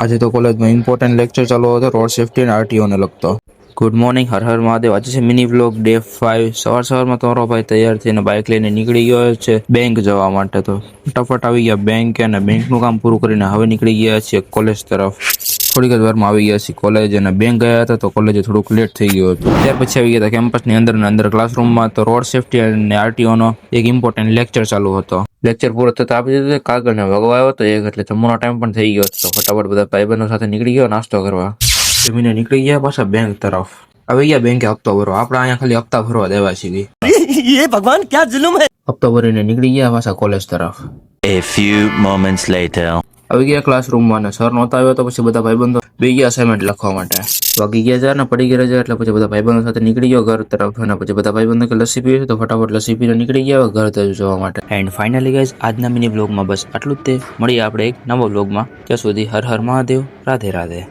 આજે તો કોલેજમાં ઇમ્પોર્ટન્ટ લેક્ચર ચાલુ હતો રોડ સેફ્ટી અને આરટીઓ ને લગતો. Good morning, Har Har Mahadev. આજે છે મિની વ્લોગ ડે 5. સવારમાં તમારો ભાઈ તૈયાર થઈને બાઇક લઈને નીકળી ગયો છે બેંક જવા માટે. તો ફટાફટ આવી ગયા બેંક અને બેંકનું કામ પૂરું કરીને હવે નીકળી ગયા છીએ કોલેજ તરફ. થોડીક જ વારમાં આવી ગયા છીએ કોલેજ અને બેંક ગયા હતા તો કોલેજે થોડુંક લેટ થઈ ગયું હતું. ત્યાર પછી આવી ગયા હતા કેમ્પસની અંદર ક્લાસરૂમમાં. તો રોડ સેફ્ટી અને આરટીઓનો એક ઇમ્પોર્ટન્ટ લેક્ચર ચાલુ હતો. લેક્ચર પૂરો થતા આપી દીધો કાગળને વગવા આવ્યો હતો એક, એટલે જમવાનો ટાઈમ પણ થઈ ગયો હતો. ફટાફટ બધા ભાઈબંધો સાથે નીકળી ગયો નાસ્તો કરવા. જમીને નીકળી ગયા પાછા બેંક તરફ. આવી ગયા બેંકે હપ્તો ભરવા. આપણે અહીંયા ખાલી હપ્તા ભરવા દેવા છીએ. ये भगवान क्या जुल्म है। હપ્તો ભરીને નીકળી ગયા પાછા કોલેજ તરફ. A few moments later. આવી ગયા ક્લાસરૂમમાં અને સર નહોતા આવ્યો તો પછી બધા ભાઈબંધો બે ગયા અસાઇનમેન્ટ લખવા માટે. વાગી ગયા ચાર ને પડી ગયા રજા, એટલે પછી બધા ભાઈબંધો સાથે નીકળી ગયો ઘર તરફ. અને પછી બધા ભાઈબંધો કે લસ્સી પીવી તો ફટાફટ લસ્સી પીને નીકળી ગયા ઘર તરફ જવા માટે. એન્ડ ફાઇનલી ગાઈઝ આજના મિની બ્લોગમાં બસ આટલું જ. તે મળીએ આપણે એક નવો બ્લોગમાં. ત્યાં સુધી હર હર મહાદેવ, રાધે રાધે.